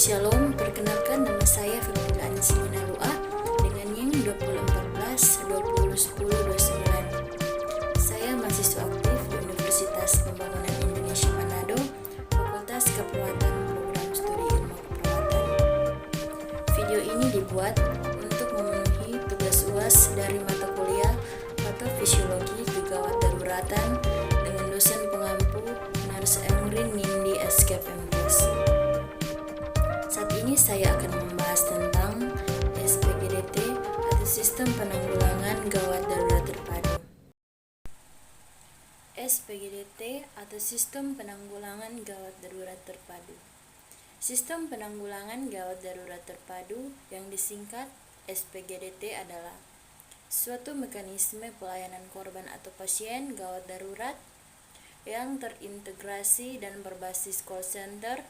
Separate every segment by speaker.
Speaker 1: Shalom, perkenalkan nama saya Febiola Ansimina Lua dengan NIM 2014-2010-29. Saya mahasiswa aktif di Universitas Pembangunan Indonesia Manado, Fakultas Keperawatan Program Studi Ilmu Keperawatan. Video ini dibuat untuk memenuhi tugas UAS dari mata kuliah Patofisiologi Kegawat Daruratan dengan dosen pengampu Nurse Emrin Nindi SKPMKes. Saat ini saya akan membahas tentang SPGDT atau Sistem Penanggulangan Gawat Darurat Terpadu. SPGDT atau Sistem Penanggulangan Gawat Darurat Terpadu. Sistem Penanggulangan Gawat Darurat Terpadu yang disingkat SPGDT adalah suatu mekanisme pelayanan korban atau pasien gawat darurat yang terintegrasi dan berbasis call center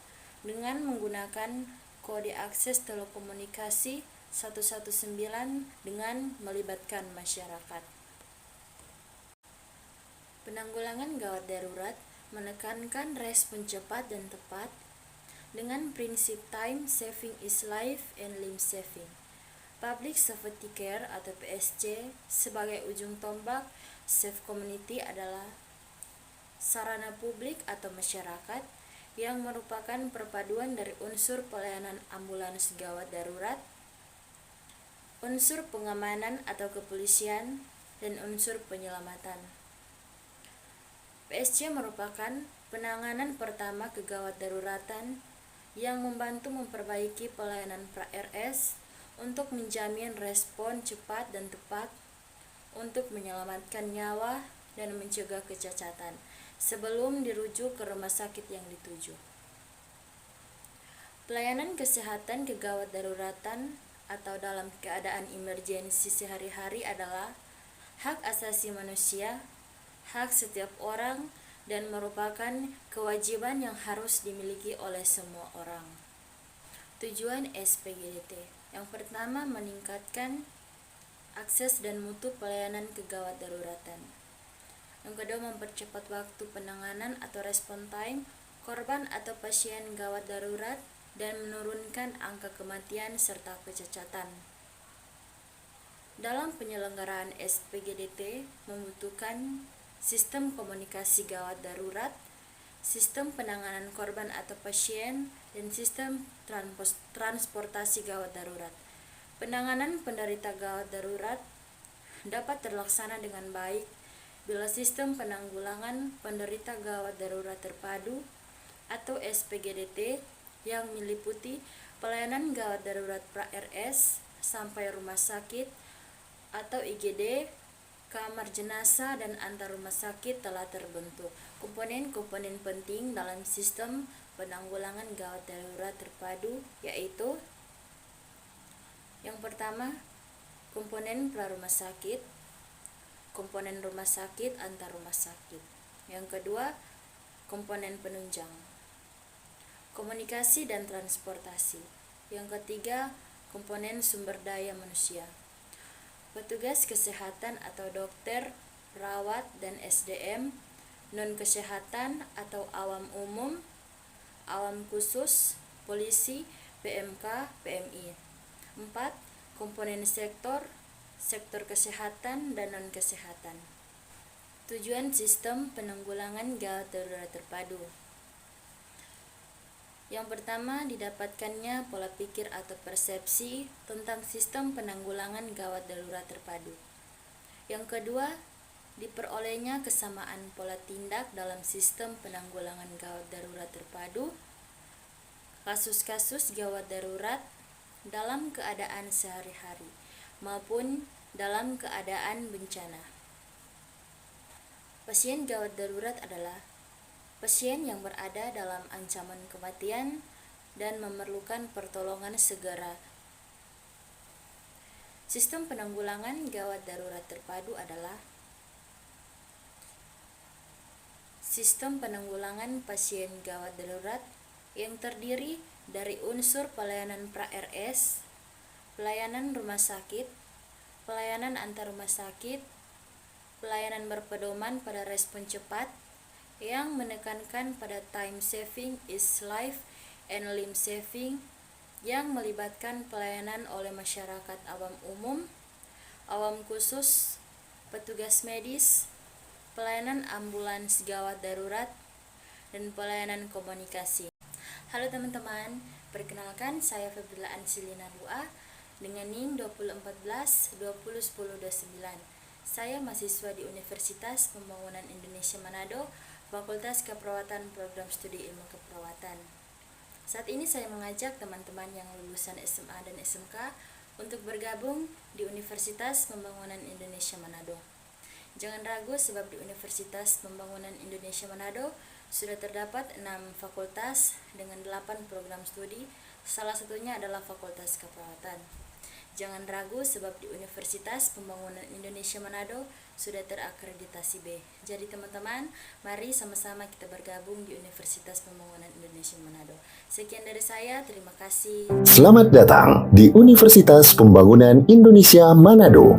Speaker 1: dengan menggunakan kode akses telekomunikasi 119 dengan melibatkan masyarakat. Penanggulangan gawat darurat menekankan respon cepat dan tepat dengan prinsip time saving is life and limb saving. Public Safety Care atau PSC sebagai ujung tombak Safe Community adalah sarana publik atau masyarakat yang merupakan perpaduan dari unsur pelayanan ambulans gawat darurat, unsur pengamanan atau kepolisian, dan unsur penyelamatan. PSC merupakan penanganan pertama kegawat daruratan yang membantu memperbaiki pelayanan pra-RS untuk menjamin respon cepat dan tepat untuk menyelamatkan nyawa dan mencegah kecacatan sebelum dirujuk ke rumah sakit yang dituju. Pelayanan kesehatan kegawat daruratan atau dalam keadaan emergensi sehari-hari adalah hak asasi manusia, hak setiap orang, dan merupakan kewajiban yang harus dimiliki oleh semua orang. Tujuan SPGDT yang pertama, meningkatkan akses dan mutu pelayanan kegawat daruratan. Yang kedua, mempercepat waktu penanganan atau respon time korban atau pasien gawat darurat dan menurunkan angka kematian serta kecacatan. Dalam penyelenggaraan SPGDT membutuhkan sistem komunikasi gawat darurat, sistem penanganan korban atau pasien, dan sistem transportasi gawat darurat. Penanganan penderita gawat darurat dapat terlaksana dengan baik bila sistem penanggulangan penderita gawat darurat terpadu atau SPGDT yang meliputi pelayanan gawat darurat pra-RS sampai rumah sakit atau IGD, kamar jenazah, dan antar rumah sakit telah terbentuk. Komponen-komponen penting dalam sistem penanggulangan gawat darurat terpadu yaitu yang pertama, komponen pra-rumah sakit, komponen rumah sakit antar rumah sakit. Yang kedua, komponen penunjang, komunikasi dan transportasi. Yang ketiga, komponen sumber daya manusia, petugas kesehatan atau dokter, perawat, dan SDM, non-kesehatan atau awam umum, awam khusus, polisi, PMK, PMI. 4. Komponen sektor kesehatan dan non-kesehatan. Tujuan sistem penanggulangan gawat darurat terpadu. Yang pertama, didapatkannya pola pikir atau persepsi tentang sistem penanggulangan gawat darurat terpadu. Yang kedua, diperolehnya kesamaan pola tindak dalam sistem penanggulangan gawat darurat terpadu, kasus-kasus gawat darurat dalam keadaan sehari-hari maupun dalam keadaan bencana. Pasien gawat darurat adalah pasien yang berada dalam ancaman kematian dan memerlukan pertolongan segera. Sistem penanggulangan gawat darurat terpadu adalah sistem penanggulangan pasien gawat darurat yang terdiri dari unsur pelayanan pra-RS, pelayanan rumah sakit, pelayanan antar rumah sakit, pelayanan berpedoman pada respon cepat yang menekankan pada time saving is life and limb saving, yang melibatkan pelayanan oleh masyarakat awam umum, awam khusus, petugas medis, pelayanan ambulans gawat darurat, dan pelayanan komunikasi. Halo teman-teman, perkenalkan saya Febrila Ansilina Lua dengan NIM 2014-2010-29. Saya mahasiswa di Universitas Pembangunan Indonesia Manado, Fakultas Keperawatan Program Studi Ilmu Keperawatan. Saat ini saya mengajak teman-teman yang lulusan SMA dan SMK untuk bergabung di Universitas Pembangunan Indonesia Manado. Jangan ragu sebab di Universitas Pembangunan Indonesia Manado sudah terdapat 6 fakultas dengan 8 program studi, salah satunya adalah Fakultas Keperawatan. Jangan ragu sebab di Universitas Pembangunan Indonesia Manado sudah terakreditasi B. Jadi teman-teman, mari sama-sama kita bergabung di Universitas Pembangunan Indonesia Manado. Sekian dari saya, terima kasih.
Speaker 2: Selamat datang di Universitas Pembangunan Indonesia Manado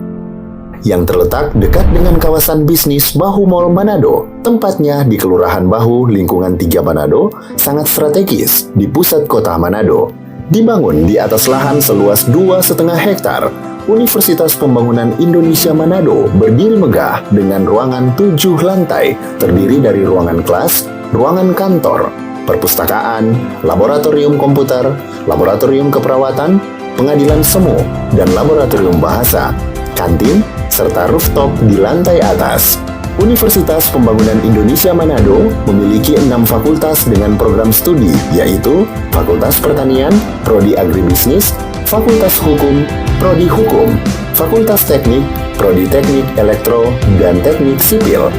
Speaker 2: yang terletak dekat dengan kawasan bisnis Bahu Mall Manado. Tempatnya di Kelurahan Bahu, lingkungan 3 Manado, sangat strategis di pusat kota Manado. Dibangun di atas lahan seluas 2,5 hektar, Universitas Pembangunan Indonesia Manado berdiri megah dengan ruangan 7 lantai, terdiri dari ruangan kelas, ruangan kantor, perpustakaan, laboratorium komputer, laboratorium keperawatan, pengadilan semu, dan laboratorium bahasa, kantin, serta rooftop di lantai atas. Universitas Pembangunan Indonesia Manado memiliki 6 fakultas dengan program studi, yaitu Fakultas Pertanian, Prodi Agribisnis, Fakultas Hukum, Prodi Hukum, Fakultas Teknik, Prodi Teknik Elektro dan Teknik Sipil,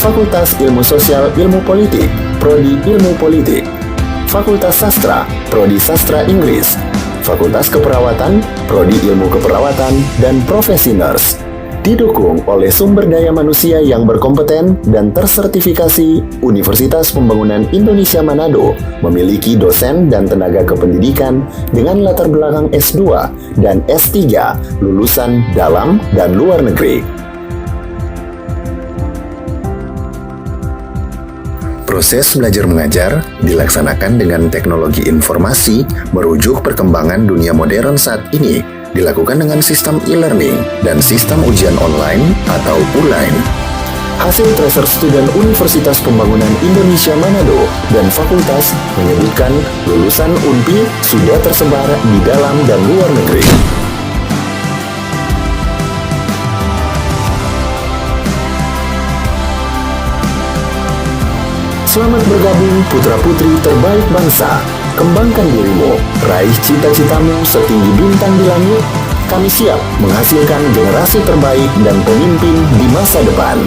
Speaker 2: Fakultas Ilmu Sosial Ilmu Politik, Prodi Ilmu Politik, Fakultas Sastra, Prodi Sastra Inggris, Fakultas Keperawatan, Prodi Ilmu Keperawatan, dan Profesi Nurse. Didukung oleh sumber daya manusia yang berkompeten dan tersertifikasi, Universitas Pembangunan Indonesia Manado memiliki dosen dan tenaga kependidikan dengan latar belakang S2 dan S3 lulusan dalam dan luar negeri. Proses belajar mengajar dilaksanakan dengan teknologi informasi merujuk perkembangan dunia modern saat ini, dilakukan dengan sistem e-learning dan sistem ujian online atau ULAIN. Hasil tracer student Universitas Pembangunan Indonesia Manado dan fakultas menyebutkan lulusan UNPI sudah tersebar di dalam dan luar negeri. Selamat bergabung putra-putri terbaik bangsa. Kembangkan dirimu, raih cita-citamu setinggi bintang di langit. Kami siap menghasilkan generasi terbaik dan pemimpin di masa depan.